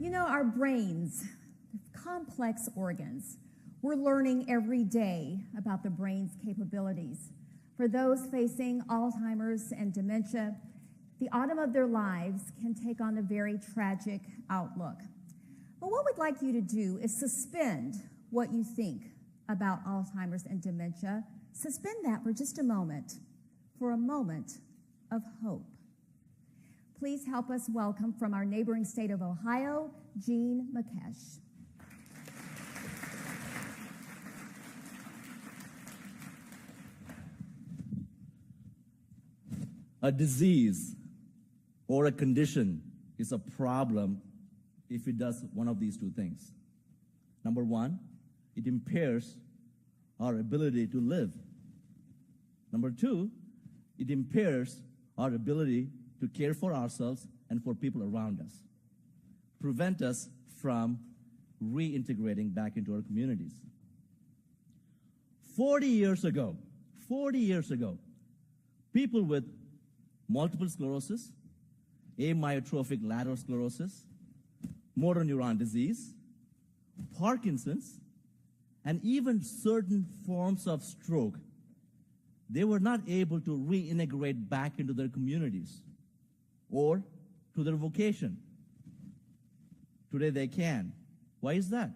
You know, our brains, complex organs. We're learning every day about the brain's capabilities. For those facing Alzheimer's and dementia, the autumn of their lives can take on a very tragic outlook. But what we'd like you to do is suspend what you think about Alzheimer's and dementia. Suspend that for just a moment, for a moment of hope. Please help us welcome from our neighboring state of Ohio, Jean McKesh. A disease or a condition is a problem if it does one of these two things. Number one, it impairs our ability to live. Number two, it impairs our ability to care for ourselves and for people around us, prevent us from reintegrating back into our communities. 40 years ago, people with multiple sclerosis, amyotrophic lateral sclerosis, motor neuron disease, Parkinson's, and even certain forms of stroke, they were not able to reintegrate back into their communities or to their vocation. Today they can. Why is that?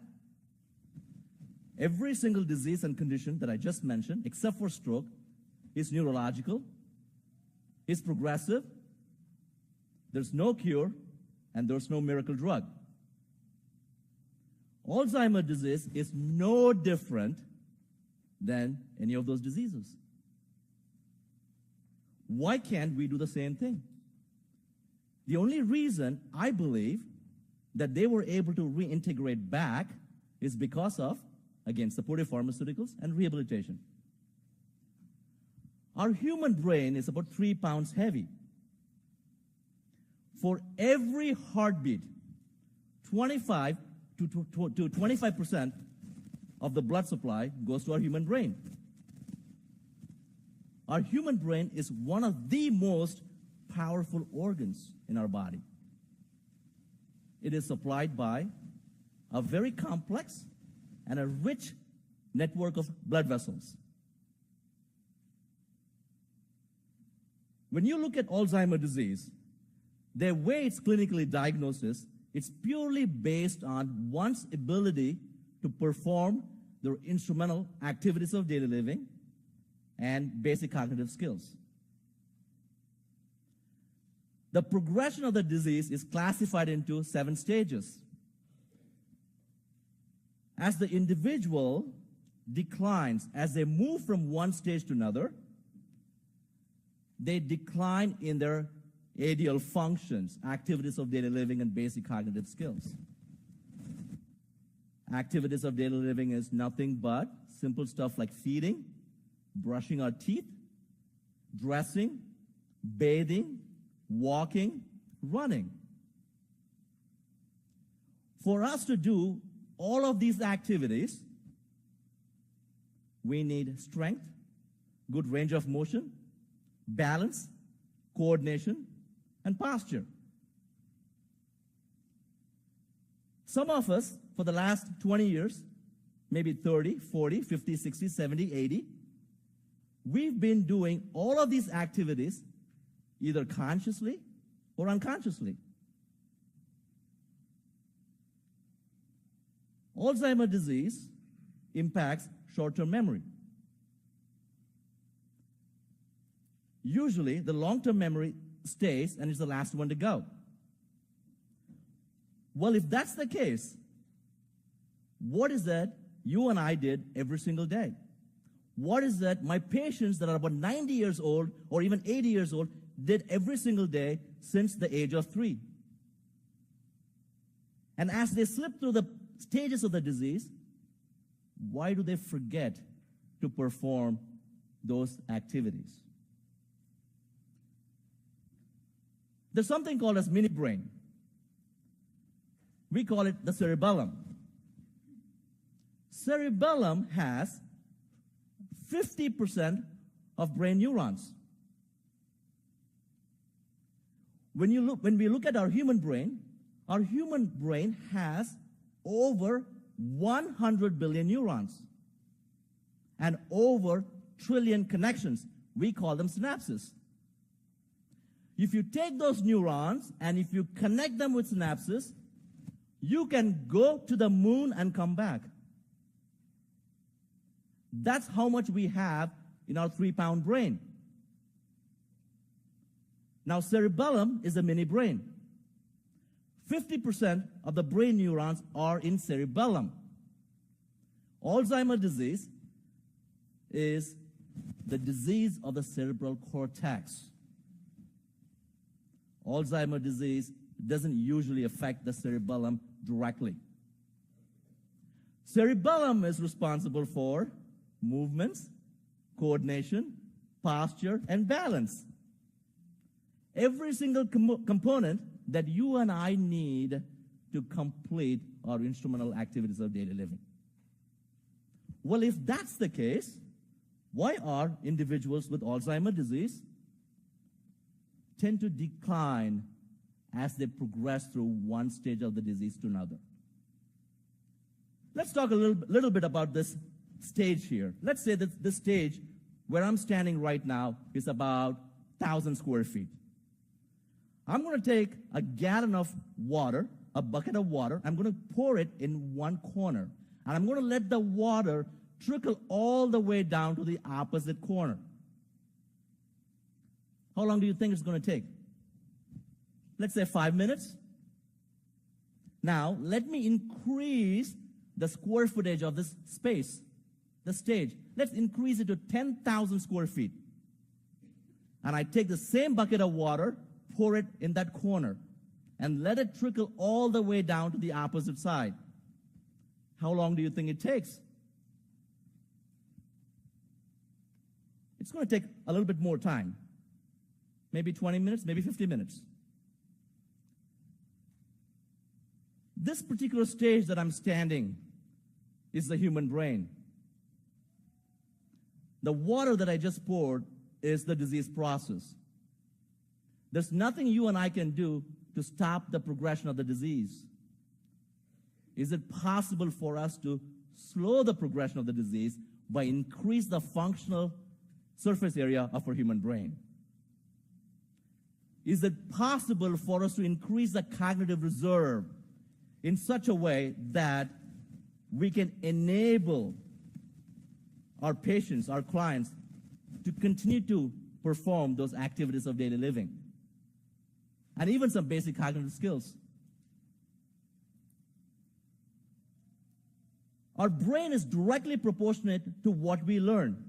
Every single disease and condition that I just mentioned, except for stroke, is neurological, is progressive, there's no cure, and there's no miracle drug. Alzheimer's disease is no different than any of those diseases. Why can't we do the same thing? The only reason I believe that they were able to reintegrate back is because of, again, supportive pharmaceuticals and rehabilitation. Our human brain is about 3 pounds heavy. For every heartbeat, 25 to 25% of the blood supply goes to our human brain. Our human brain is one of the most powerful organs in our body. It is supplied by a very complex and a rich network of blood vessels. When you look at Alzheimer's disease, the way it's clinically diagnosed is, it's purely based on one's ability to perform their instrumental activities of daily living and basic cognitive skills. The progression of the disease is classified into 7 stages. As the individual declines, as they move from one stage to another, they decline in their ideal functions, activities of daily living, and basic cognitive skills. Activities of daily living is nothing but simple stuff like feeding, brushing our teeth, dressing, bathing, walking, running. For us to do all of these activities, we need strength, good range of motion, balance, coordination, and posture. Some of us, for the last 20 years, maybe 30, 40, 50, 60, 70, 80, we've been doing all of these activities either consciously or unconsciously. Alzheimer's disease impacts short-term memory. Usually, the long-term memory stays and is the last one to go. Well, if that's the case, what is that you and I did every single day? What is that my patients that are about 90 years old or even 80 years old did every single day since the age of 3? And as they slip through the stages of the disease, why do they forget to perform those activities? There's something called as mini brain. We call it the cerebellum. Cerebellum has 50% of brain neurons. When we look at our human brain our human brain has over 100 billion neurons and over trillion connections. We call them synapses. If you take those neurons and if you connect them with synapses, you can go to the moon and come back. That's how much we have in our 3-pound brain. Now, cerebellum is a mini brain. 50% of the brain neurons are in cerebellum. Alzheimer's disease is the disease of the cerebral cortex. Alzheimer's disease doesn't usually affect the cerebellum directly. Cerebellum is responsible for movements, coordination, posture, and balance. Every single component that you and I need to complete our instrumental activities of daily living. Well, if that's the case, why are individuals with Alzheimer's disease tend to decline as they progress through one stage of the disease to another? Let's talk a little bit about this stage here. Let's say that this stage where I'm standing right now is about 1,000 square feet. I'm going to take a gallon of water, a bucket of water. I'm going to pour it in one corner. And I'm going to let the water trickle all the way down to the opposite corner. How long do you think it's going to take? Let's say 5 minutes. Now, let me increase the square footage of this space, the stage. Let's increase it to 10,000 square feet. And I take the same bucket of water, pour it in that corner, and let it trickle all the way down to the opposite side. How long do you think it takes? It's going to take a little bit more time. Maybe 20 minutes, maybe 50 minutes. This particular stage that I'm standing is the human brain. The water that I just poured is the disease process. There's nothing you and I can do to stop the progression of the disease. Is it possible for us to slow the progression of the disease by increase the functional surface area of our human brain? Is it possible for us to increase the cognitive reserve in such a way that we can enable our patients, our clients, to continue to perform those activities of daily living? And even some basic cognitive skills. Our brain is directly proportionate to what we learn.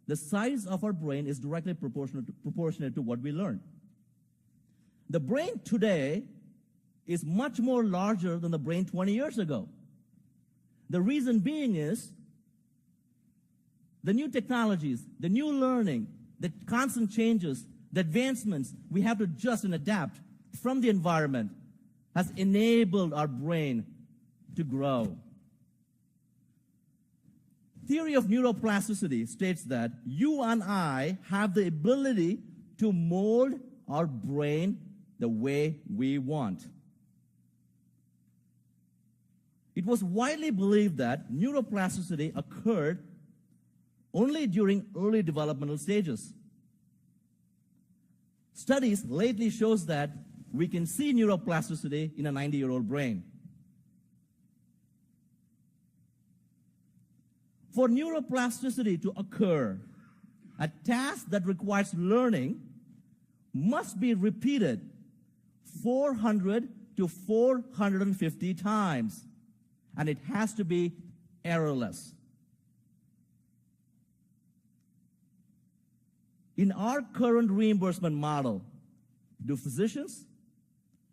The size of our brain is directly proportionate to what we learn. The brain today is much more larger than the brain 20 years ago. The reason being is the new technologies, the new learning, the constant changes, the advancements we have to adjust and adapt from the environment has enabled our brain to grow. Theory of neuroplasticity states that you and I have the ability to mold our brain the way we want. It was widely believed that neuroplasticity occurred only during early developmental stages. Studies lately shows that we can see neuroplasticity in a 90-year-old brain. For neuroplasticity to occur, a task that requires learning must be repeated 400 to 450 times, and it has to be errorless. In our current reimbursement model, do physicians,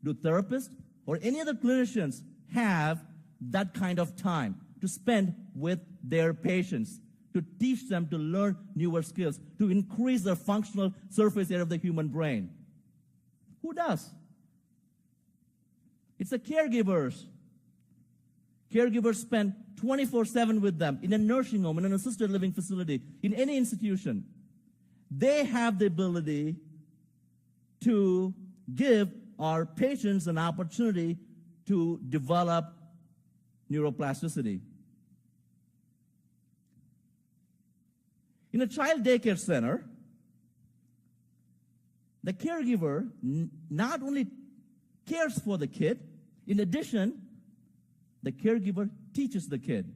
do therapists, or any other clinicians have that kind of time to spend with their patients, to teach them to learn newer skills, to increase the functional surface area of the human brain? Who does? It's the caregivers. Caregivers spend 24/7 with them in a nursing home, in an assisted living facility, in any institution. They have the ability to give our patients an opportunity to develop neuroplasticity. In a child daycare center, the caregiver not only cares for the kid, in addition, the caregiver teaches the kid.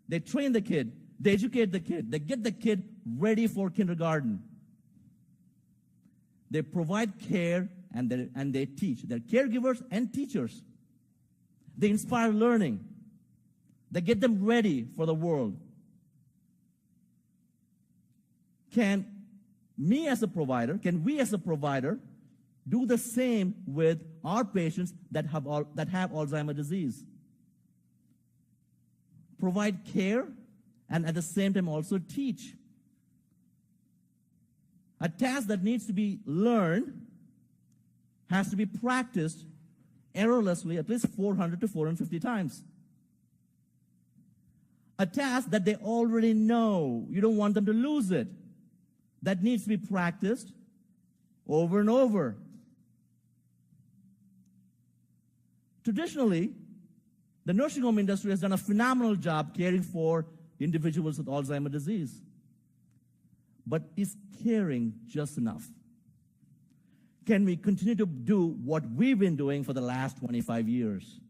They train the kid, they educate the kid, they get the kid ready for kindergarten. They provide care and they teach. They're caregivers and teachers. They inspire learning. They get them ready for the world. Can we as a provider do the same with our patients that have Alzheimer's disease? Provide care and at the same time also teach. A task that needs to be learned has to be practiced errorlessly at least 400 to 450 times. A task that they already know, you don't want them to lose it, that needs to be practiced over and over. Traditionally, the nursing home industry has done a phenomenal job caring for individuals with Alzheimer's disease. But is caring just enough? Can we continue to do what we've been doing for the last 25 years?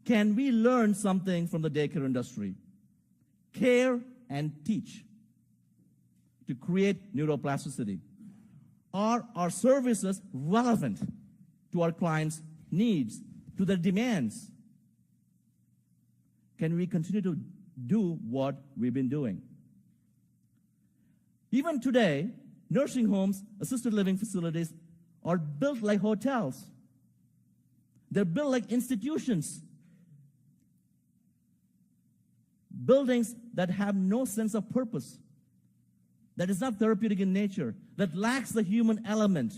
Can we learn something from the daycare industry? Care and teach to create neuroplasticity. Are our services relevant to our clients' needs, to their demands? Can we continue to do what we've been doing? Even today, nursing homes, assisted living facilities are built like hotels. They're built like institutions. Buildings that have no sense of purpose, that is not therapeutic in nature, that lacks the human element.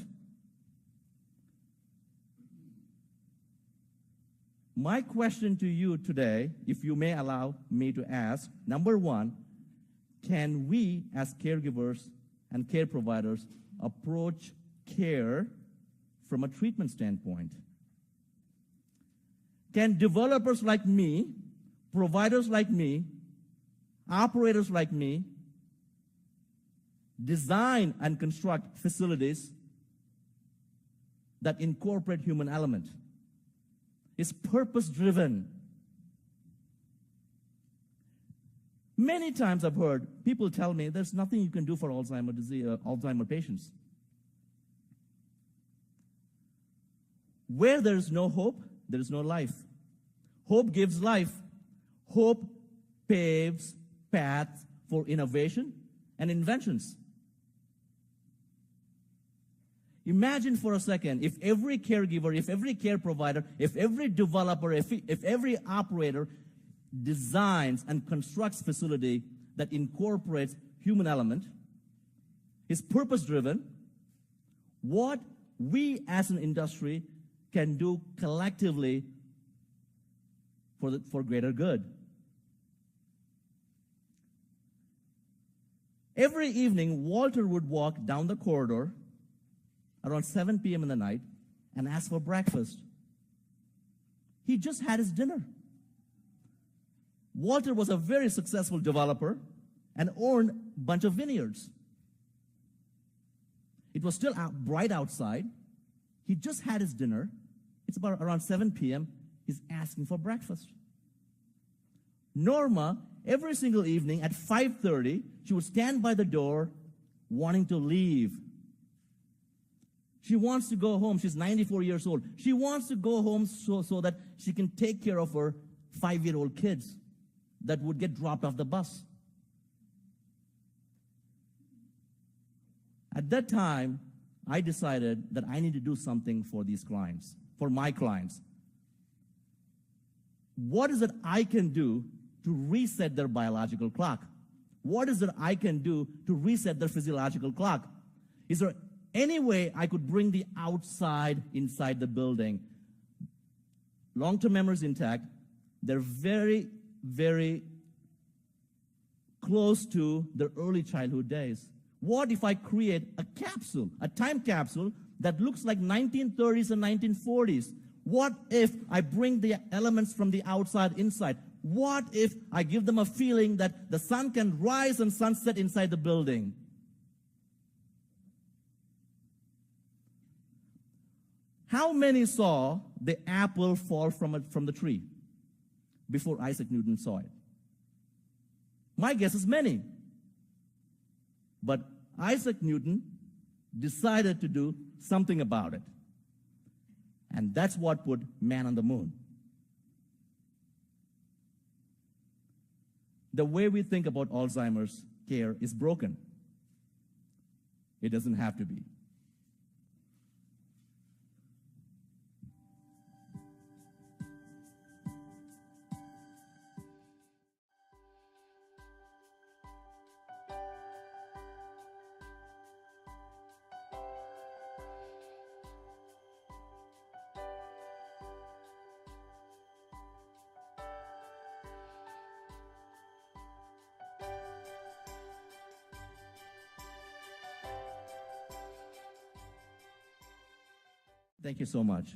My question to you today, if you may allow me to ask, number one, can we as caregivers and care providers approach care from a treatment standpoint? Can developers like me, providers like me, operators like me, design and construct facilities that incorporate human element? Is purpose-driven. Many times I've heard people tell me there's nothing you can do for Alzheimer's disease, Alzheimer's patients. Where there is no hope, there is no life. Hope gives life. Hope paves paths for innovation and inventions. Imagine for a second if every caregiver, if every care provider, if every developer, if every operator designs and constructs facility that incorporates human element, is purpose-driven, what we as an industry can do collectively for greater good. Every evening, Walter would walk down the corridor around 7 p.m. in the night and ask for breakfast. He just had his dinner. Walter was a very successful developer and owned a bunch of vineyards. It was still bright outside. He just had his dinner. It's about around 7 p.m. He's asking for breakfast. Norma, every single evening at 5:30, she would stand by the door wanting to leave. She wants to go home. She's 94 years old. She wants to go home so that she can take care of her 5-year-old kids that would get dropped off the bus. At that time, I decided that I need to do something for these clients, for my clients. What is it I can do to reset their biological clock? What is it I can do to reset their physiological clock? Is there any way I could bring the outside inside the building? Long-term memory is intact. They're very, very close to their early childhood days. What if I create a capsule, a time capsule that looks like 1930s and 1940s? What if I bring the elements from the outside inside? What if I give them a feeling that the sun can rise and sunset inside the building? How many saw the apple fall from the tree before Isaac Newton saw it? My guess is many. But Isaac Newton decided to do something about it. And that's what put man on the moon. The way we think about Alzheimer's care is broken. It doesn't have to be. Thank you so much.